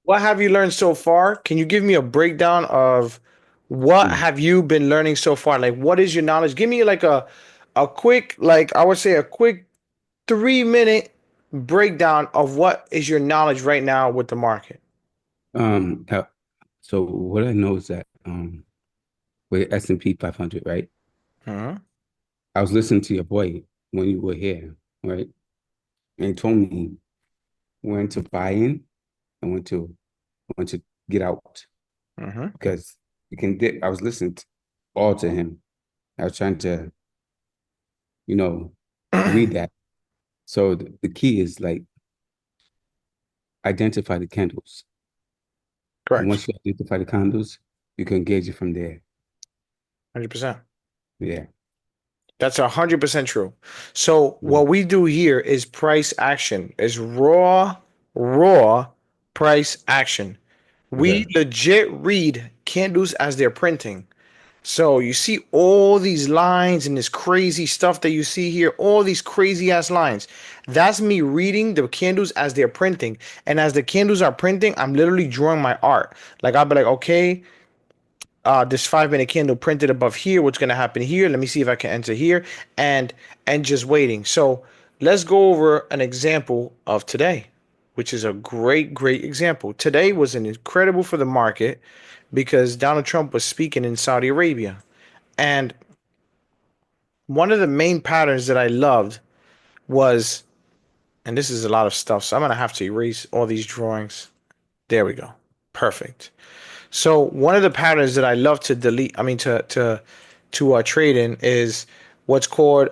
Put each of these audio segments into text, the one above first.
what have you learned so far? Can you give me a breakdown of what Mm. have you been learning so far? Like, what is your knowledge? Give me like a quick, like I would say a quick 3 minute breakdown of what is your knowledge right now with the market. Um, uh, so what I know is that with S&P 500, right? Hmm. I was listening to your boy when you were here, right? And he told me when to buy in and when to get out Hmm. because you can get. I was listening all to him. I was trying to, you know, read that. So the key is like identify the candles, and Correct. once you identify the candles, you can engage it from there. 100%. Yeah. That's 100% true. So Mm. what we do here is price action. Is raw price action. We Okay. legit read candles as they're printing. So you see all these lines and this crazy stuff that you see here, all these crazy ass lines. That's me reading the candles as they're printing. And as the candles are printing, I'm literally drawing my art. Like I'll be like, okay, this 5 minute candle printed above here. What's gonna happen here? Let me see if I can enter here and just waiting. So let's go over an example of today, which is a great example. Today was an incredible for the market because Donald Trump was speaking in Saudi Arabia. And one of the main patterns that I loved was, and this is a lot of stuff, so I'm gonna have to erase all these drawings. There we go. Perfect. So one of the patterns that I love to delete, I mean to trade in is what's called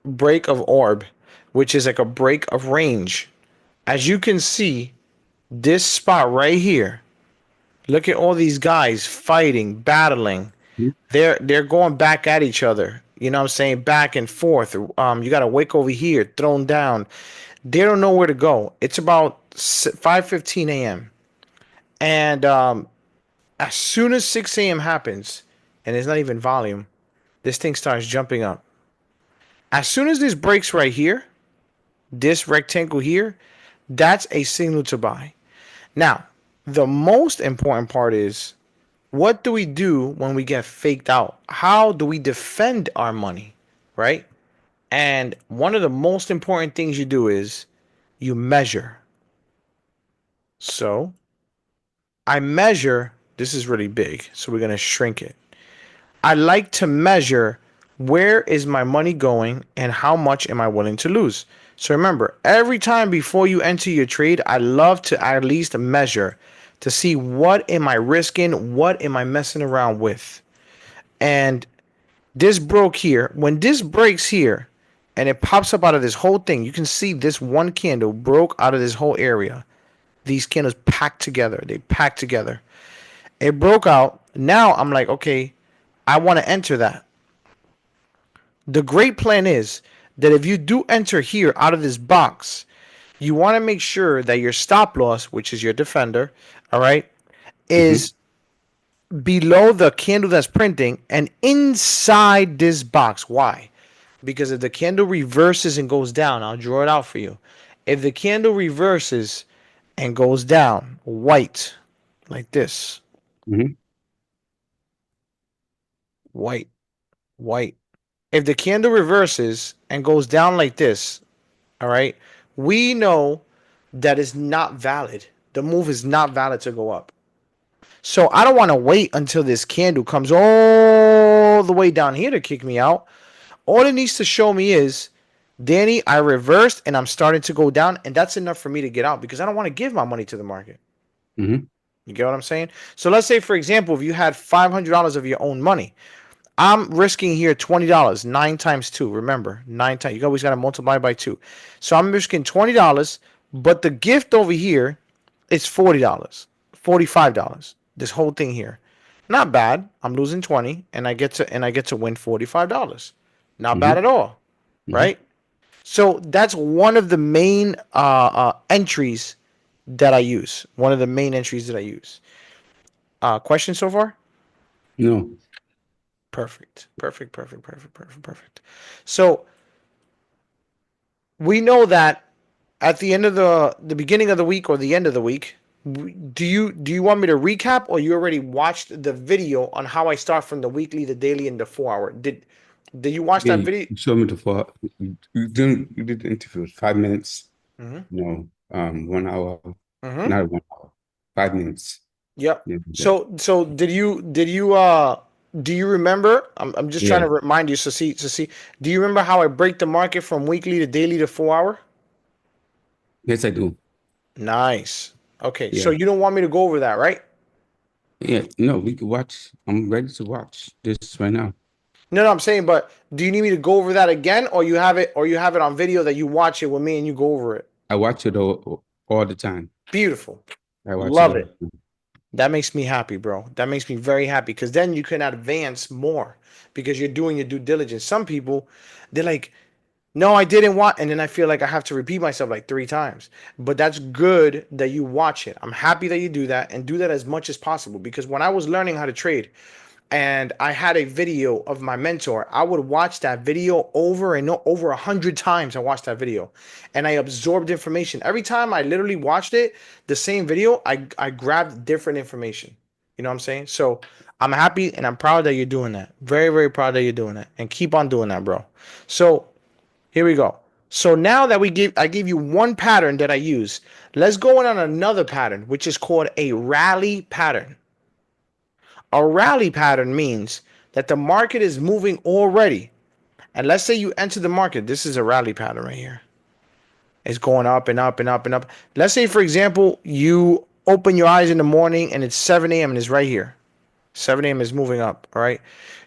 break of orb, which is like a break of range. As you can see, this spot right here. Look at all these guys fighting, battling. Mhm. They're going back at each other. You know what I'm saying? Back and forth. You got a wick over here, thrown down. They don't know where to go. It's about 5:15 a.m. And as soon as 6 a.m. happens, and it's not even volume, this thing starts jumping up. As soon as this breaks right here, this rectangle here, that's a signal to buy. Now, the most important part is what do we do when we get faked out? How do we defend our money, right? And one of the most important things you do is you measure. So I measure, this is really big, so we're going to shrink it. I like to measure where is my money going and how much am I willing to lose. So remember, every time before you enter your trade, I love to at least measure to see what am I risking, what am I messing around with. And this broke here. When this breaks here and it pops up out of this whole thing, you can see this one candle broke out of this whole area. These candles packed together. They packed together. It broke out. Now I'm like, okay, I want to enter that. The great plan is that if you do enter here out of this box, you want to make sure that your stop loss, which is your defender, all right, Mhm. is below the candle that's printing and inside this box. Why? Because if the candle reverses and goes down, I'll draw it out for you. If the candle reverses and goes down, white, like this, Mhm. white, white. If the candle reverses and goes down like this, all right, we know that is not valid. The move is not valid to go up. So I don't want to wait until this candle comes all the way down here to kick me out. All it needs to show me is, Danny, I reversed and I'm starting to go down, and that's enough for me to get out because I don't want to give my money to the market. Mhm. You get what I'm saying? So let's say, for example, if you had $500 of your own money, I'm risking here $20, 9 times 2. Remember, 9 times. You always got to multiply by 2. So I'm risking $20, but the gift over here is $40, $45. This whole thing here, not bad. I'm losing 20, and I get to win $45. Not bad Mhm. at all, Mhm. right? So that's one of the main entries that I use. One of the main entries that I use. Question so far? No. Perfect. Perfect. Perfect. Perfect. Perfect. Perfect. So we know that at the end of the beginning of the week or the end of the week, Do you want me to recap, or you already watched the video on how I start from the weekly, the daily, and the 4 hour? Did you watch Yeah, that you video? showed me the fall. You did the interview. 5 minutes. Mm-hmm. 1 hour. Mm-hmm. Not 1 hour. 5 minutes. Yep. Yeah. So do you remember? I'm just trying Yeah. to remind you. So see. Do you remember how I break the market from weekly to daily to 4 hour? Yes, I do. Nice. Okay. So Yeah. you don't want me to go over that, right? Yeah. No, we could watch. I'm ready to watch this right now. No, no, I'm saying, but do you need me to go over that again, or you have it on video that you watch it with me and you go over it? I watch it all the time. Beautiful. I watch it Love all it. the time. That makes me happy, bro. That makes me very happy because then you can advance more because you're doing your due diligence. Some people, they're like, no, I didn't want, and then I feel like I have to repeat myself like 3 times. But that's good that you watch it. I'm happy that you do that and do that as much as possible because when I was learning how to trade, and I had a video of my mentor, I would watch that video over and over 100 times. I watched that video and I absorbed information. Every time I literally watched it, the same video, I grabbed different information. You know what I'm saying? So I'm happy and I'm proud that you're doing that. Very, very proud that you're doing that. And keep on doing that, bro. So here we go. So now that I gave you one pattern that I use, let's go in on another pattern, which is called a rally pattern. A rally pattern means that the market is moving already. And let's say you enter the market. This is a rally pattern right here. It's going up and up and up and up. Let's say, for example, you open your eyes in the morning and it's 7 a.m. and it's right here. 7 a.m. is moving up. All right.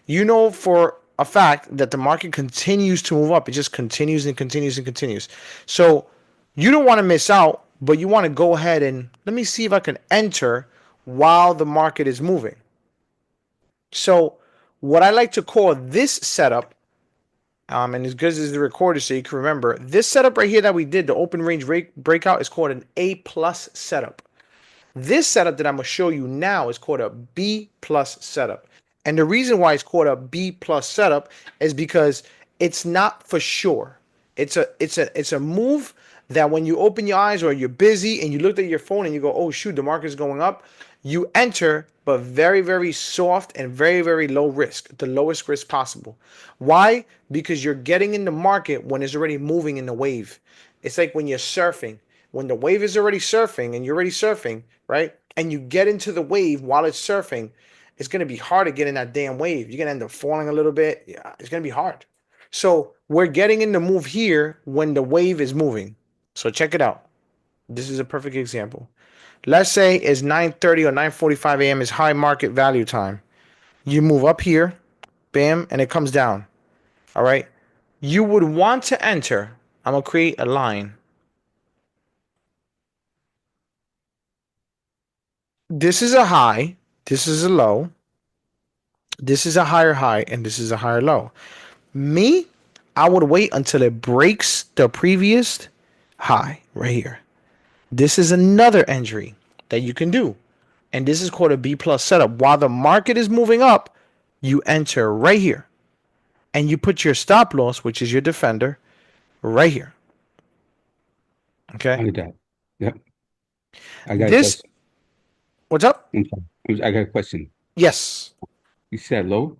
You know for a fact that the market continues to move up. It just continues and continues and continues. So you don't want to miss out, but you want to go ahead and let me see if I can enter while the market is moving. So what I like to call this setup, and as good as the recorder so you can remember, this setup right here that we did, the open range breakout, is called an A plus setup. This setup that I'm going to show you now is called a B plus setup. And the reason why it's called a B plus setup is because it's not for sure. It's a move that when you open your eyes or you're busy and you looked at your phone and you go, oh shoot, the market's going up, you enter, but very, very soft and very, very low risk, the lowest risk possible. Why? Because you're getting in the market when it's already moving in the wave. It's like when you're surfing. When the wave is already surfing and you're already surfing, right? And you get into the wave while it's surfing, it's going to be hard to get in that damn wave. You're going to end up falling a little bit. Yeah, it's going to be hard. So we're getting in the move here when the wave is moving. So check it out. This is a perfect example. Let's say it's 9:30 or 9:45 a.m. is high market value time. You move up here, bam, and it comes down. All right. You would want to enter. I'm going to create a line. This is a high. This is a low. This is a higher high and this is a higher low. Me, I would wait until it breaks the previous high right here. This is another entry that you can do. And this is called a B plus setup. While the market is moving up, you enter right here. And you put your stop loss, which is your defender, right here. Okay. I got that. Yep. I got a This, question. what's up? I'm sorry. I got a question. Yes. You said low?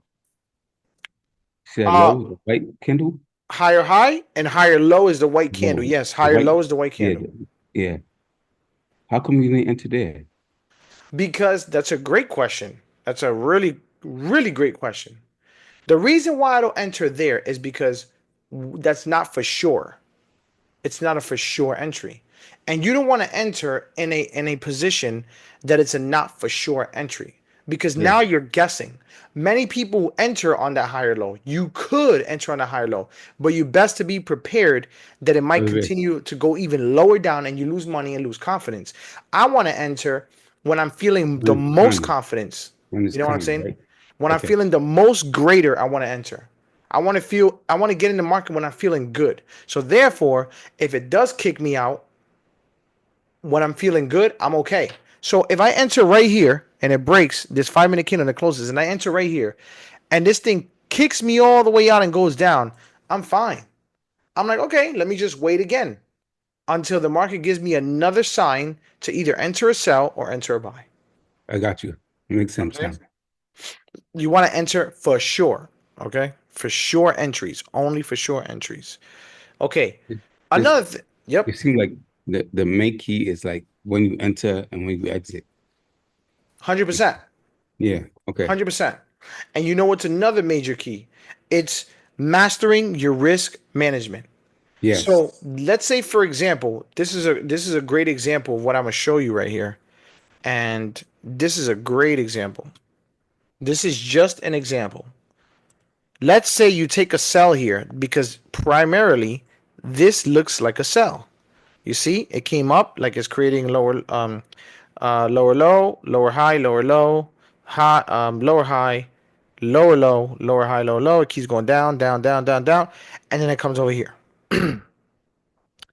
You said Uh, low, the white candle? higher high and higher low is the white candle. Low. Yes. The Higher white? low is the white Yeah. candle. Yeah. How come you didn't enter there? Because that's a great question. That's a really, really great question. The reason why I don't enter there is because that's not for sure. It's not a for sure entry. And you don't want to enter in a position that it's a not for sure entry because Yeah. now you're guessing. Many people enter on that higher low. You could enter on a higher low, but you best to be prepared that it might For the risk. continue to go even lower down and you lose money and lose confidence. I want to enter when I'm feeling the When it's most coming. confidence. When it's You know what I'm coming, saying? right? When I'm Okay. feeling the most greater, I want to enter. I want to get in the market when I'm feeling good. So therefore, if it does kick me out when I'm feeling good, I'm okay. So if I enter right here and it breaks this 5 minute candle and it closes, and I enter right here, and this thing kicks me all the way out and goes down, I'm fine. I'm like, okay, let me just wait again. until the market gives me another sign to either enter a sell or enter a buy. I got you. Makes sense Okay. now. You want to enter for sure. Okay. For sure entries. Only for sure entries. Okay. It, it's, Yep. it seems like the main key is like when you enter and when you exit. Like, 100%. yeah. Okay. 100%. And you know what's another major key? It's mastering your risk management. Yes. So let's say, for example, this is a great example of what I'm gonna show you right here. And this is a great example. This is just an example. Let's say you take a sell here because primarily this looks like a sell. You see, it came up like it's creating lower low, lower high, lower low, high, lower high, lower low, lower high, lower low. It keeps going down, down, down, down, down, and then it comes over here.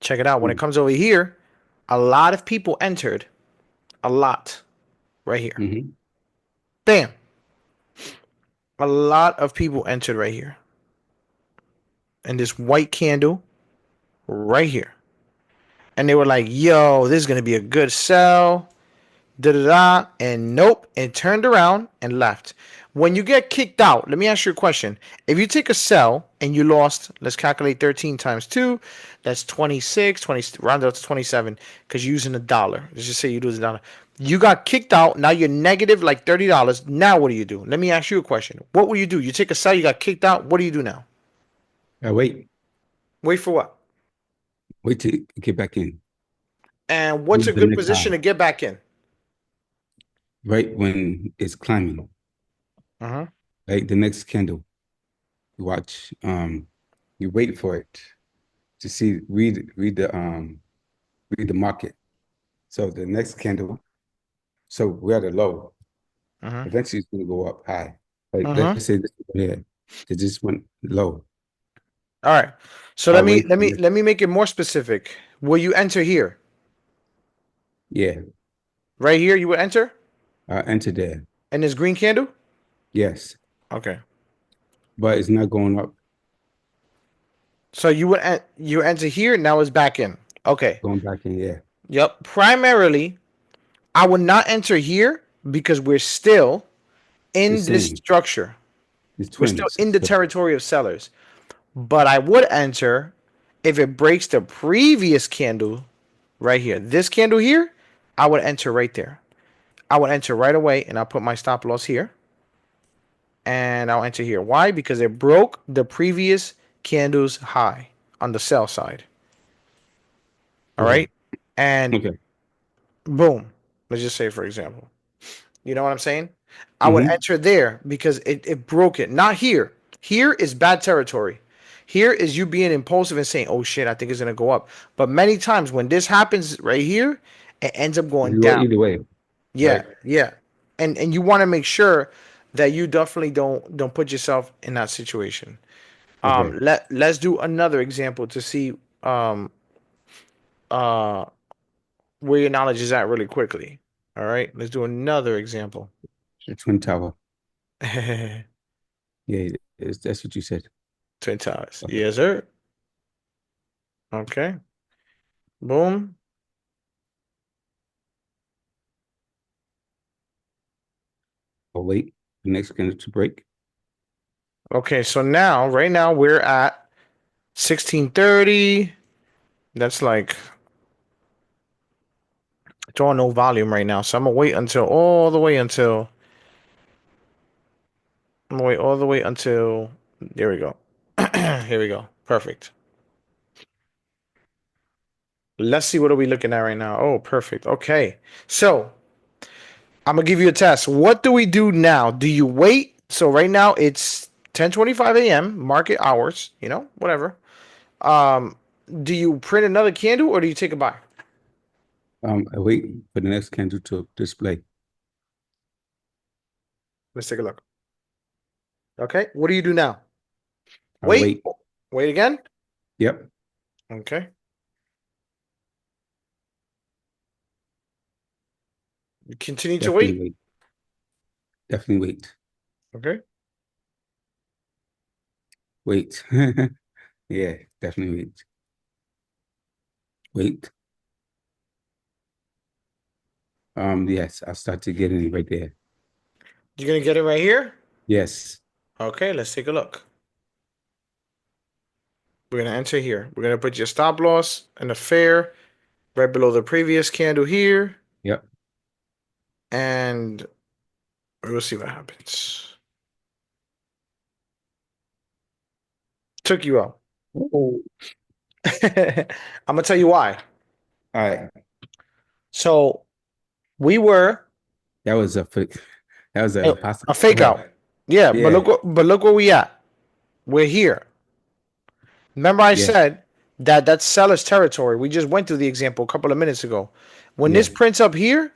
Check it out. When it comes over here, a lot of people entered. A lot right here. Mm-hmm. Bam. A lot of people entered right here. And this white candle right here. And they were like, yo, this is going to be a good sell. Da da da. And nope. It turned around and left. When you get kicked out, let me ask you a question. If you take a sell and you lost, let's calculate 13 times 2. That's 26, 20, round up to 27 because you're using a dollar. Let's just say you lose a dollar. You got kicked out. Now you're negative like $30. Now what do you do? Let me ask you a question. What will you do? You take a sell, you got kicked out. What do you do now? Wait. Wait for what? Wait to get back in. And what's a Wait the good next position high. to get back in? Right when it's climbing. Uh-huh. Right. The next candle. You watch. You wait for it to see. Read the market. So the next candle. So we're at a low. Uh-huh. Eventually, it's going to go up high. Like Uh-huh. let's say this is here. It just went low. All right. So I let me wait let for the me next. let me make it more specific. Will you enter here? Yeah. Right here you would enter Enter there. in this green candle? Yes. Okay. But it's not going up. So you enter here, now it's back in. Okay. Going back in. Yeah. Yep. Primarily, I would not enter here because we're still The in this same. structure. It's We're still twins. in the So territory of sellers. But I would enter if it breaks the previous candle right here. This candle here, I would enter right there. I would enter right away and I'll put my stop loss here. And I'll enter here. Why? Because it broke the previous candle's high on the sell side. All okay. right. And Okay. boom. Let's just say, for example, you know what I'm saying? I would Mm-hmm. enter there because it broke it. Not here. Here is bad territory. Here is you being impulsive and saying, oh shit, I think it's going to go up. But many times when this happens right here, it ends up going You go down. either way. Yeah. Right. Yeah. And you want to make sure that you definitely don't put yourself in that situation. Okay. Let's do another example to see um uh where your knowledge is at really quickly. All right, let's do another example. The Twin Tower. Twin Yeah, that's what you said. towers. Okay. Yes, sir. Okay. Boom. I'll wait the next candle to break. Okay, so now, right now, we're at 1630. That's like drawing no volume right now. So I'm gonna wait until all the way until I'm gonna wait all the way until there we go. Here we go. Perfect. Let's see what are we looking at right now. Oh, perfect. Okay. So I'm gonna give you a test. What do we do now? Do you wait? So right now it's 10:25 a.m. market hours, whatever. Um, do you print another candle or do you take a buy? I wait for the next candle to display. Let's take a look. Okay. What do you do now? I Wait. wait. Wait again. Yep. Okay. You continue to Definitely wait. wait. Definitely wait. Okay. Wait. Yeah, definitely wait. Wait. Yes, I started getting it right there. You're gonna get it right here? Yes. Okay, let's take a look. We're gonna enter here. We're gonna put your stop loss and the fair right below the previous candle here, Yep. and we'll see what happens. Took you out. Oh. I'm gonna tell you why. All right. So we were That was a that was a a possible. a fake Go out. ahead. Yeah, Yeah. but look where we at. We're here. Remember I Yeah. said that that's seller's territory. We just went through the example a couple of minutes ago. When this Yeah. prints up here,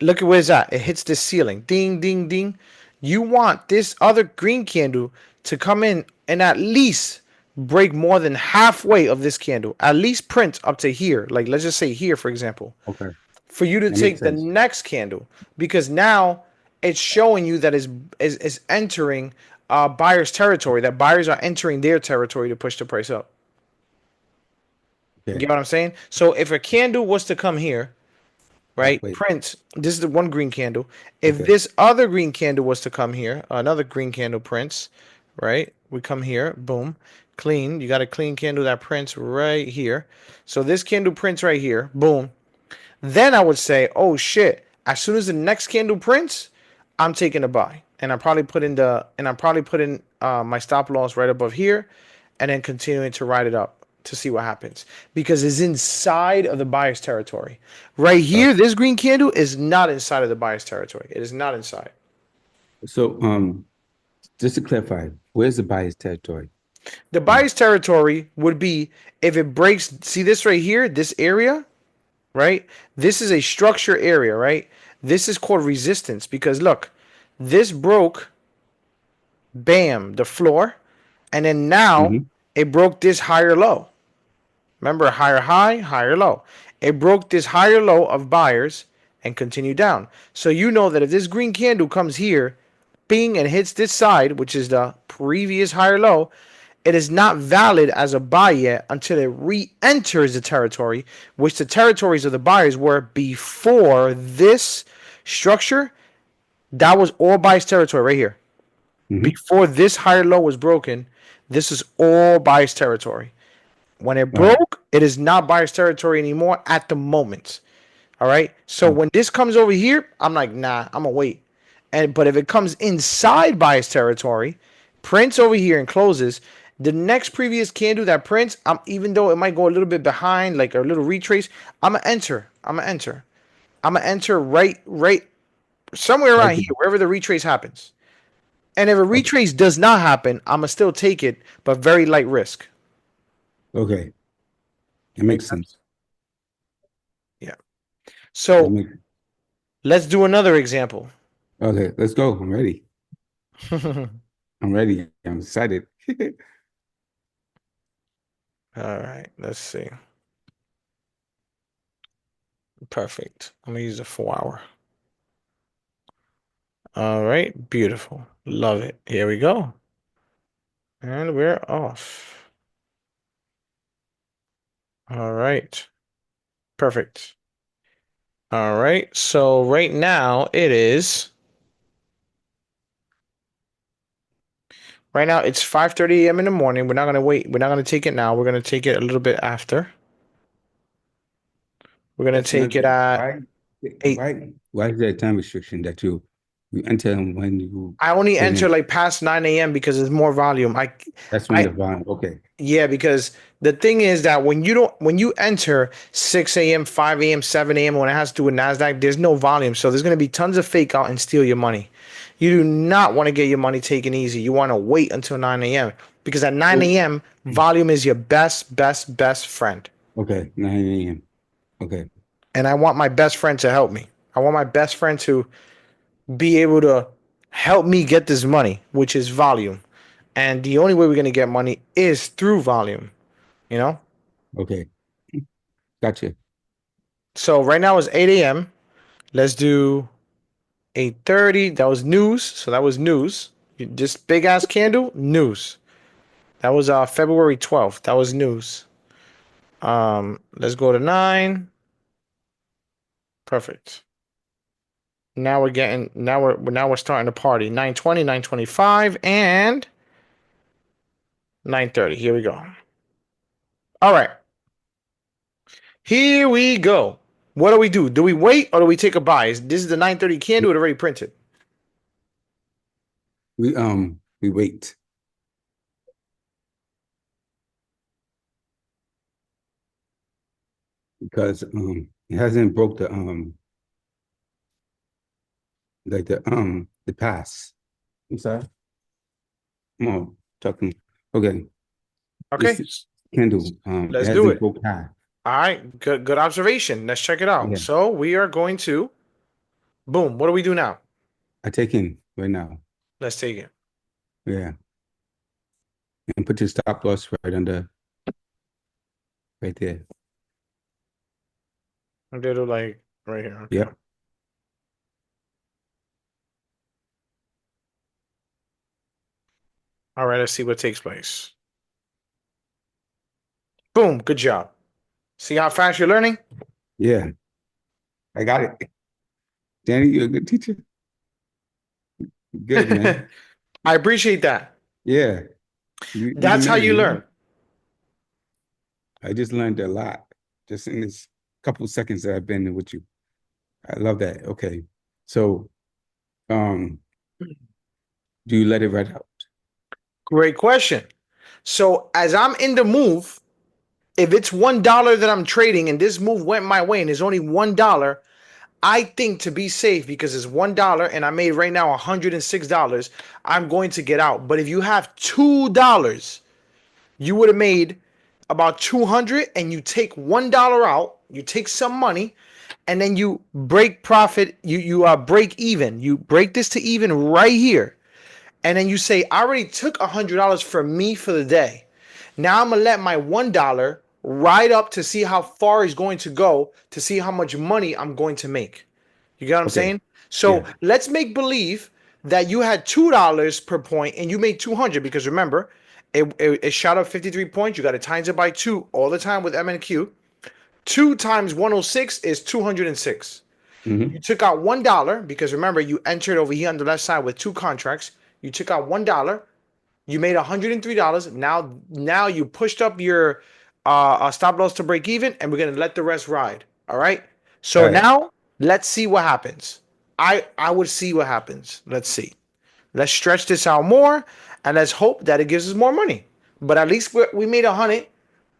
look at where it's at. It hits this ceiling. Ding, ding, ding. You want this other green candle to come in and at least break more than halfway of this candle. At least print up to here. Like let's just say here, for example, Okay. for you to That makes take the sense. next candle because now it's showing you that is entering buyer's territory. That buyers are entering their territory to push the price up. You Okay. get what I'm saying? So if a candle was to come here, right? Wait. Print. This is the one green candle. If Okay. this other green candle was to come here, another green candle prints, right? We come here, boom, clean. You got a clean candle that prints right here. So this candle prints right here, boom. Then I would say, oh shit. As soon as the next candle prints, I'm taking a buy, and I'm probably putting my stop loss right above here, and then continuing to ride it up to see what happens because it's inside of the buyer's territory. Right Uh, here, this green candle is not inside of the buyer's territory. It is not inside. so just to clarify, where's the bias territory? The Um, buyer's territory would be if it breaks. See this right here, this area, right? This is a structure area, right? This is called resistance because look, this broke, bam, the floor, and then now mhm. it broke this higher low. Remember, higher high, higher low. It broke this higher low of buyers and continued down. So you know that if this green candle comes here, bing, and hits this side, which is the previous higher low, it is not valid as a buy yet until it re-enters the territory, which the territories of the buyers were before this structure. That was all buyers territory right here. Mhm. Before this higher low was broken, this is all buyers territory. When it All right. broke, it is not buyer's territory anymore at the moment. All right. So Oh, when this comes over here, I'm like, nah, I'm gonna wait. And but if it comes inside buyer's territory, prints over here and closes, the next previous candle that prints, even though it might go a little bit behind, like a little retrace, I'm gonna enter. I'm gonna enter. I'm gonna enter right somewhere right around here, there. wherever the retrace happens. And if a Okay. retrace does not happen, I'm gonna still take it, but very light risk. Okay. That Makes makes sense. sense. Yeah. That So make, let's do another example. okay, let's go. I'm ready. All I'm ready. I'm excited. right, let's see. Perfect. I'm gonna use a 4 hour. All right, beautiful. Love it. Here we go. And we're off. All right, perfect. All right, so right now right now it's 5:30 a.m. in the morning. We're not gonna wait. We're not gonna take it now. We're gonna take it a little bit after. We're gonna That's another take it thing. at Why, 8. why is there a time restriction that you enter them when you I only get enter in? like past 9 a.m. because there's more volume. That's when I the volume. Okay. Yeah, because the thing is that when you enter 6 a.m., 5 a.m., 7 a.m. when it has to do with NASDAQ, there's no volume. So there's gonna be tons of fake out and steal your money. You do not want to get your money taken easy. You want to wait until 9 a.m. because at 9 So, a.m. volume is your best friend. okay, 9 a.m. Okay. And I want my best friend to help me. I want my best friend to be able to help me get this money, which is volume. And the only way we're gonna get money is through volume, you know? Okay. Gotcha. So right now it's 8 a.m. Let's do 8:30. That was news. So that was news. This big ass candle, news. That was February 12th. That was news. Let's go to 9. Perfect. Now we're starting to party. 9:20, 9:25, and 9:30. Here we go. All right. Here we go. What do we do? Do we wait or do we take a buy? This is the 9:30 candle. It already printed. We wait because it hasn't broke the pass. I'm sorry. Come on, talking. Okay, Okay. this candle it Let's do hasn't it. broke high. All right. Good observation. Let's check it out. Yeah, So we are going to boom. What do we do now? I take in right now. Let's take it. Yeah, and put your stop loss right there. I'm gonna do like right here. Okay. Yep. All right. Let's see what takes place. Boom. Good job. See how fast you're learning? Yeah, I got it. Danny, you're a good teacher. Good, man. I appreciate that. Yeah, you the That's how man, you you know? learn. I just learned a lot just in this couple seconds that I've been with you. I love that. Okay. So, um, do you let it ride out? Great question. So as I'm in the move, if it's $1 that I'm trading and this move went my way and there's only $1, I think to be safe because it's $1 and I made right now $106, I'm going to get out. But if you have $2, you would have made about 200 and you take $1 out, you take some money and then you break profit, you break even. You break this to even right here. And then you say, I already took $100 from me for the day. Now I'm gonna let my $1 ride up to see how far he's going to go to see how much money I'm going to make. You get what I'm Okay. saying? So Yeah. let's make believe that you had $2 per point and you made 200 because remember, it shot up 53 points. You got to times it by two all the time with MNQ. 2 times 106 is 206. You Hmm. took out $1 because remember you entered over here on the left side with two contracts. You took out $1. You made $103. Now you pushed up your stop loss to break even, and we're gonna let the rest ride. All right. All So right. now let's see what happens. I would see what happens. Let's see. Let's stretch this out more, and let's hope that it gives us more money. But at least we made 100,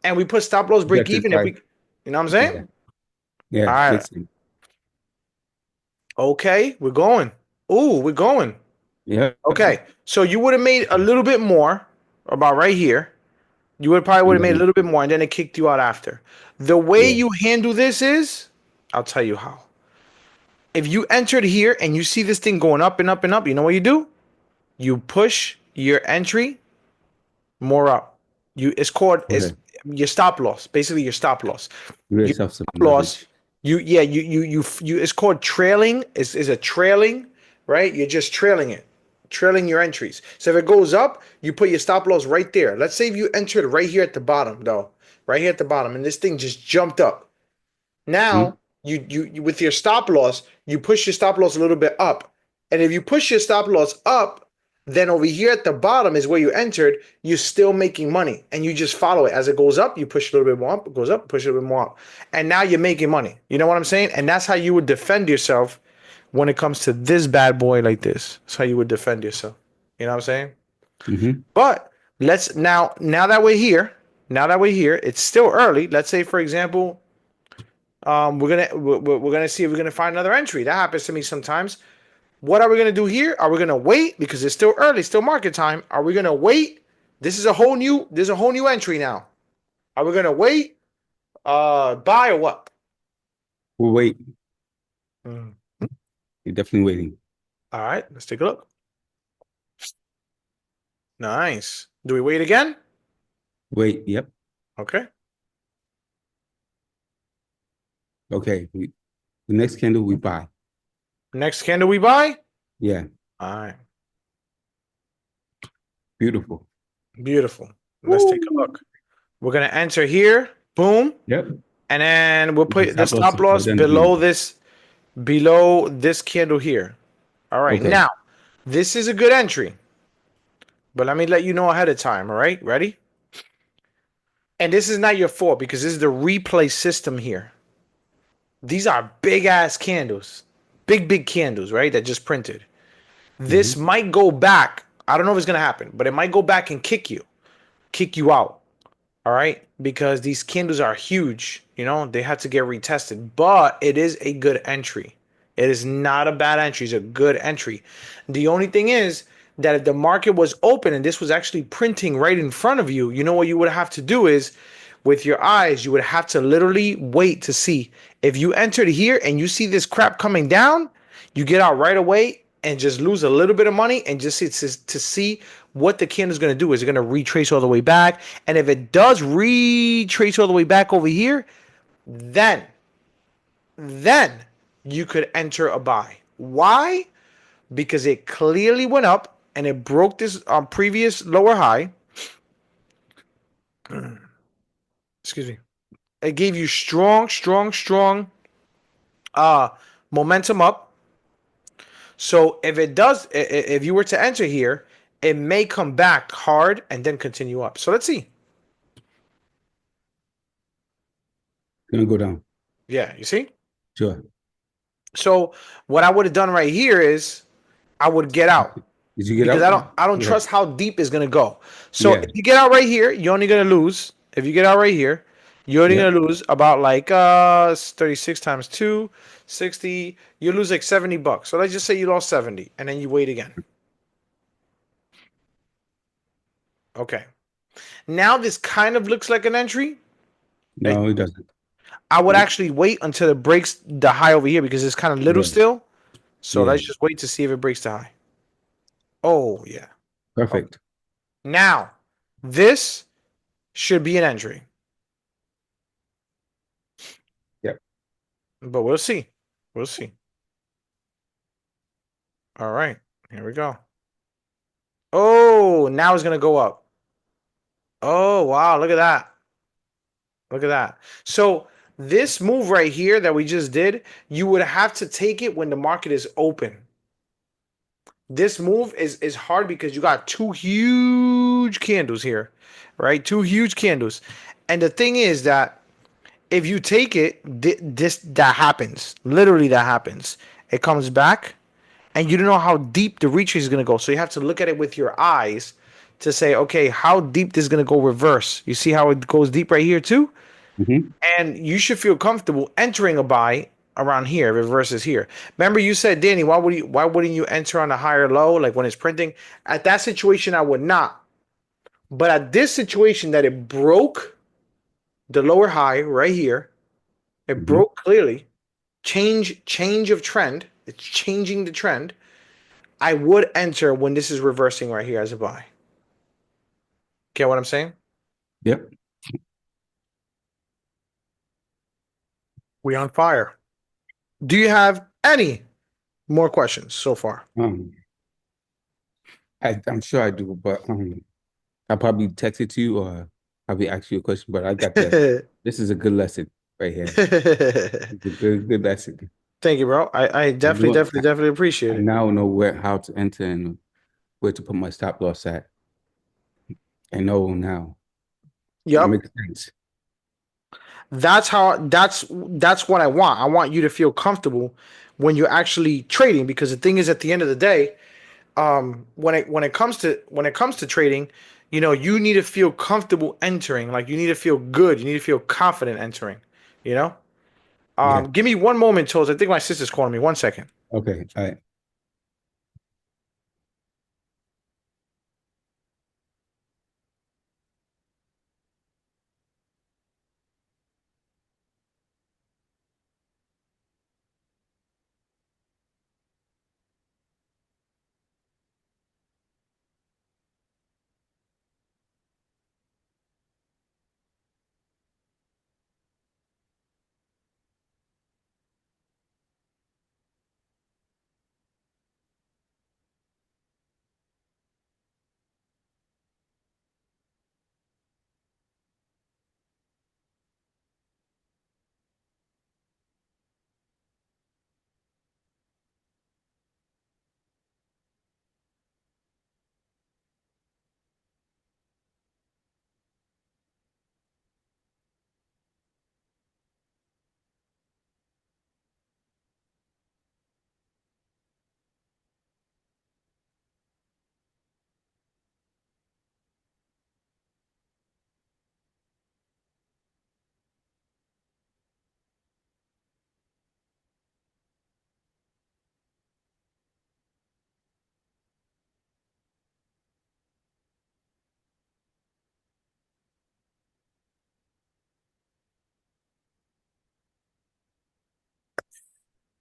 and we put stop loss break That's just even. If like, we, you know what I'm saying? yeah. Yeah. All right. Makes sense. Okay, we're going. Ooh, we're going. Yeah. Okay, so you would have made a little bit more about right here. You would And have made a then, little bit more, and then it kicked you out after. The way yeah. you handle this is, I'll tell you how. If you entered here and you see this thing going up and up and up, you know what you do? You push your entry more up. It's called is Okay. your stop loss. Basically, your stop loss. Give Your yourself some stop loss. leverage. You. It's called trailing. Is a trailing, right? You're just trailing it, trailing your entries. So if it goes up, you put your stop loss right there. Let's say if you entered right here at the bottom, though, right here at the bottom, and this thing just jumped up. Hmm. Now you with your stop loss, you push your stop loss a little bit up. And if you push your stop loss up, then over here at the bottom is where you entered, you're still making money. And you just follow it. As it goes up, you push a little bit more up, it goes up, push a little bit more up. And now you're making money. You know what I'm saying? And that's how you would defend yourself when it comes to this bad boy like this. That's how you would defend yourself. You know what I'm saying? Hmm. But let's now that we're here, it's still early. Let's say, for example, we're gonna see if we're gonna find another entry. That happens to me sometimes. What are we gonna do here? Are we gonna wait because it's still early, still market time? Are we gonna wait? There's a whole new entry now. Are we gonna wait? Buy or what? We'll wait. Mm. You're definitely waiting. All right, let's take a look. Nice. Do we wait again? Wait. Yep. Okay. Okay. The next candle we buy. Next candle we buy. Yeah. All right. Beautiful. Beautiful. Let's take a Woo. look. We're gonna enter here. Boom. Yep. And then we'll The put the stop loss stop is right loss underneath. below this candle here. All right. Okay. Now, this is a good entry, but let me let you know ahead of time. All right. Ready? And this is not your fault because this is the replay system here. These are big ass candles. Big candles, right? That just printed. This Hmm. might go back. I don't know if it's gonna happen, but it might go back and kick you out. All right, because these candles are huge. You know, they had to get retested, but it is a good entry. It is not a bad entry. It's a good entry. The only thing is that if the market was open and this was actually printing right in front of you, you know what you would have to do is with your eyes, you would have to literally wait to see if you entered here and you see this crap coming down, you get out right away and just lose a little bit of money and just to see what the candle is going to do. Is it going to retrace all the way back? And if it does retrace all the way back over here, then then you could enter a buy. Why? Because it clearly went up and it broke this previous lower high. Excuse me. It gave you strong uh momentum up. So if it does, if you were to enter here, it may come back hard and then continue up. So let's see. Gonna go down. Yeah, you see. Sure. So what I would have done right here is I would get out Did you get because out? I don't Yeah. trust how deep it's gonna go. So Yeah. if you get out right here, you're only gonna lose. If you get out right here, you're only Yep. gonna lose about like 36 times 2, 60. You lose like $70. So let's just say you lost 70 and then you wait again. Okay. Now this kind of looks like an entry. It, No, it doesn't. I would Nope. actually wait until it breaks the high over here because it's kind of little Yeah. still. So Yeah. let's just wait to see if it breaks the high. Oh yeah. Okay. Perfect. Now this should be an entry, Yep. but we'll see. We'll see. All right. Here we go. Oh, now it's gonna go up. Oh wow, look at that. Look at that. So this move right here that we just did, you would have to take it when the market is open. This move is hard because you got two huge candles here, right? Two huge candles. And the thing is that if you take it, this that happens. Literally that happens. It comes back and you don't know how deep the retrace is going to go. So you have to look at it with your eyes to say, okay, how deep this is going to go reverse. You see how it goes deep right here too? Hmm. And you should feel comfortable entering a buy around here, reverses here. Remember, you said, Danny, why wouldn't you enter on a higher low, like when it's printing? At that situation, I would not. But at this situation that it broke the lower high right here, it Hmm. broke clearly, change of trend. It's changing the trend. I would enter when this is reversing right here as a buy. Get what I'm saying? Yep. We on fire. Do you have any more questions so far? Um, I'm sure I do, but I'll probably text it to you or probably ask you a question. But I got the. This is a good lesson right here. It's a good lesson. Thank you, bro. I I definitely, know. definitely appreciate I it. now know where how to enter and where to put my stop loss at. I know now. It Yep. makes sense. That's what I want. I want you to feel comfortable when you're actually trading because the thing is at the end of the day, when it comes to trading, you know, you need to feel comfortable entering. Like you need to feel good. You need to feel confident entering, you know? Yeah. Give me one moment, Toes. I think my sister's calling me. 1 second. Okay. All right.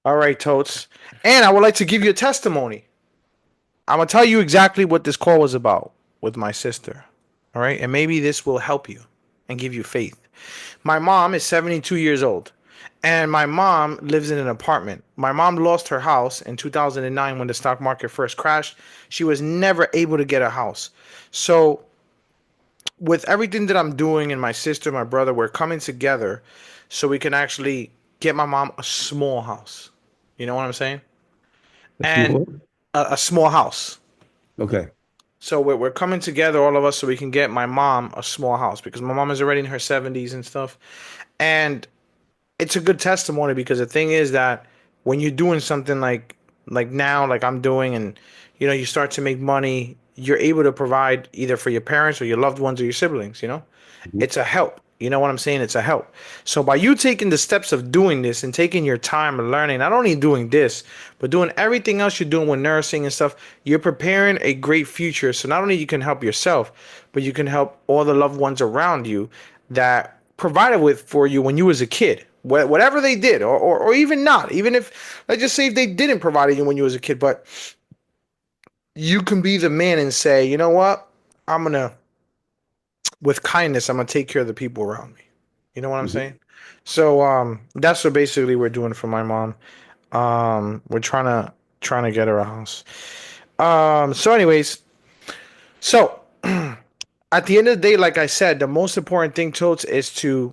All right, Totes. And I would like to give you a testimony. I'm gonna tell you exactly what this call was about with my sister. All right, and maybe this will help you and give you faith. My mom is 72 years old, and my mom lives in an apartment. My mom lost her house in 2009 when the stock market first crashed. She was never able to get a house. So, with everything that I'm doing and my sister, my brother, we're coming together so we can actually get my mom a small house. You know what I'm saying? A And small? a small house. Okay. So we're coming together, all of us, so we can get my mom a small house because my mom is already in her 70s and stuff. And it's a good testimony because the thing is that when you're doing something like now, like I'm doing, and you start to make money, you're able to provide either for your parents or your loved ones or your siblings. Mhm. It's a help. You know what I'm saying? It's a help. So by you taking the steps of doing this and taking your time and learning, not only doing this, but doing everything else you're doing with nursing and stuff, you're preparing a great future. So not only you can help yourself, but you can help all the loved ones around you that provided with for you when you was a kid. Whatever they did, or even not, even if let's just say if they didn't provide you when you was a kid, but you can be the man and say, you know what, I'm gonna with kindness, I'm gonna take care of the people around me. You know what I'm Mhm. saying? So that's what basically we're doing for my mom. We're trying to get her a house. So anyways, so at the end of the day, like I said, the most important thing, Totes, is to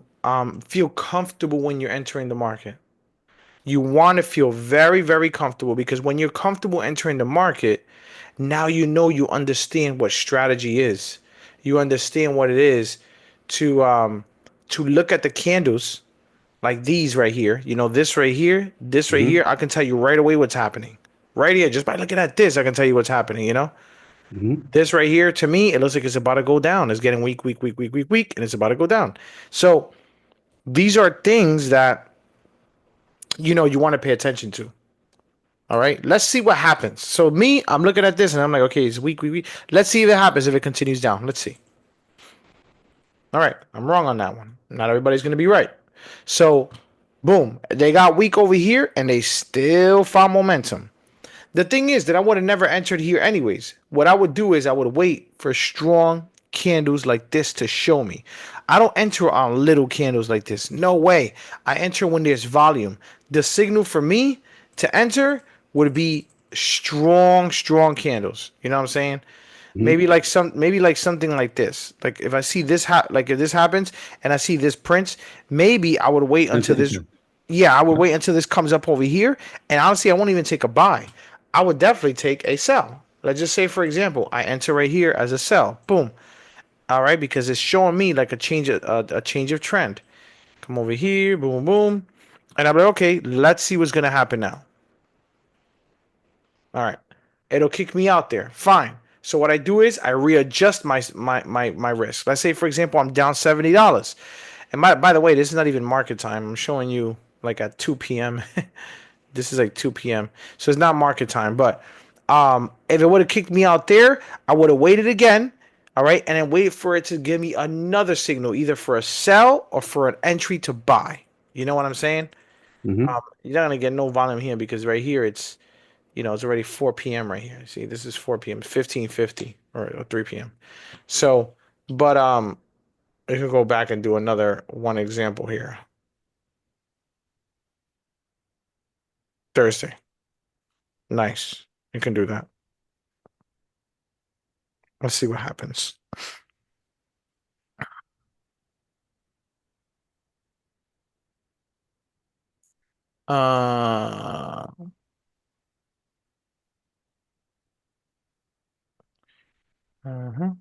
feel comfortable when you're entering the market. You want to feel very, very comfortable because when you're comfortable entering the market, now you understand what strategy is. You understand what it is to look at the candles like these right here. This right Mhm. here, I can tell you right away what's happening. Right here, just by looking at this, I can tell you what's happening. Mhm. This right here, to me, it looks like it's about to go down. It's getting weak, weak, weak, weak, weak, weak, and it's about to go down. So these are things that you want to pay attention to. All right, let's see what happens. So me, I'm looking at this and I'm like, okay, it's weak, weak, weak. Let's see if it happens if it continues down. Let's see. All right, I'm wrong on that one. Not everybody's gonna be right. So, boom, they got weak over here and they still found momentum. The thing is that I would have never entered here anyways. What I would do is I would wait for strong candles like this to show me. I don't enter on little candles like this. No way. I enter when there's volume. The signal for me to enter would be strong, strong candles. You know what I'm saying? Mhm. Maybe like something like this. Like if I see like if this happens and I see this prince, maybe I would wait Time to until this. enter. Yeah, I would wait until this comes up over here. And honestly, I won't even take a buy. I would definitely take a sell. Let's just say, for example, I enter right here as a sell. Boom. All right, because it's showing me like a change of trend. Come over here, boom, boom, and I'm like, okay, let's see what's gonna happen now. All right, it'll kick me out there. Fine. So what I do is I readjust my risk. Let's say, for example, I'm down $70. And by the way, this is not even market time. I'm showing you like at 2 p.m. This is like 2 p.m. So it's not market time. But if it would have kicked me out there, I would have waited again. All right. And then wait for it to give me another signal, either for a sell or for an entry to buy. You know what I'm saying? Mhm. You're not going to get no volume here because right here it's already 4 p.m. right here. See, this is 4 p.m. 15:50 or 3 p.m. So, but we can go back and do another one example here. Thursday. Nice. You can do that. Let's see what happens. Uh, mhm.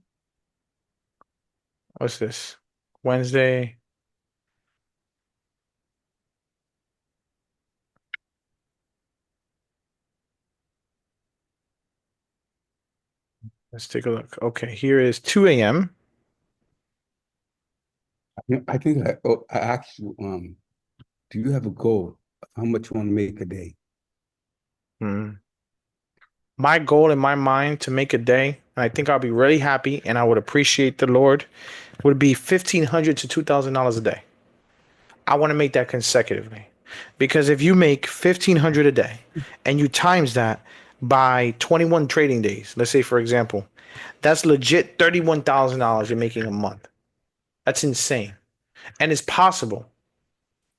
What's this? Wednesday. Let's take a look. Okay, here is 2 a.m. I think I asked you, do you have a goal of how much you want to make a day? Hmm. My goal in my mind to make a day, and I think I'll be really happy and I would appreciate the Lord, would be $1,500 to $2,000 a day. I want to make that consecutively. Because if you make 1,500 a day and you times that by 21 trading days, let's say for example, that's legit $31,000 you're making a month. That's insane. And it's possible.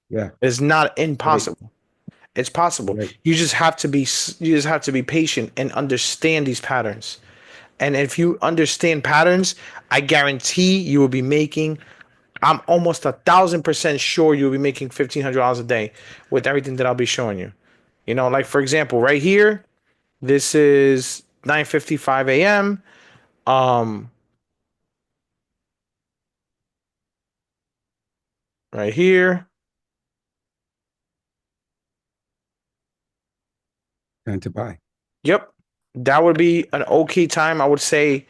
Yeah. It's not Right. impossible. It's possible. Right. You just have to be patient and understand these patterns. And if you understand patterns, I guarantee you will be making. I'm almost 1,000% sure you'll be making $1,500 a day with everything that I'll be showing you. You know, like for example, right here, this is 9:55 a.m. Um, right here. Time to buy. Yep, that would be an okay time. I would say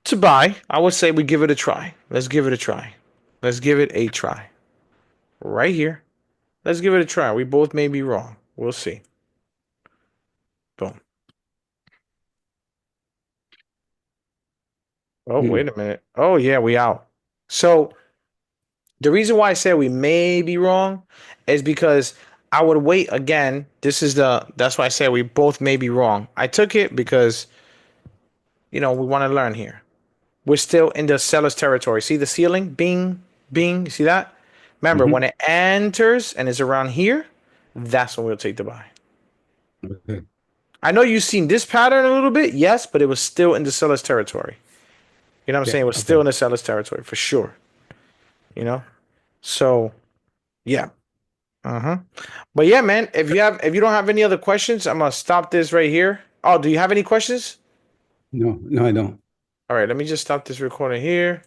to buy. I would say we give it a try. Let's give it a try. Let's give it a try. Right here. Let's give it a try. We both may be wrong. We'll see. Boom. Oh, Hmm. wait a minute. Oh, yeah, we out. So the reason why I say we may be wrong is because I would wait again. That's why I say we both may be wrong. I took it because, we want to learn here. We're still in the seller's territory. See the ceiling? Bing, bing. See that? Remember, Hmm. when it enters and is around here, that's when we'll take the buy. Okay. I know you've seen this pattern a little bit, yes, but it was still in the seller's territory. You know what I'm Yeah. saying? It was still Okay. in the seller's territory for sure. You know? So yeah. Uh-huh. But yeah, man, if you don't have any other questions, I'm gonna stop this right here. Oh, do you have any questions? No, no, I don't. All right, let me just stop this recording here.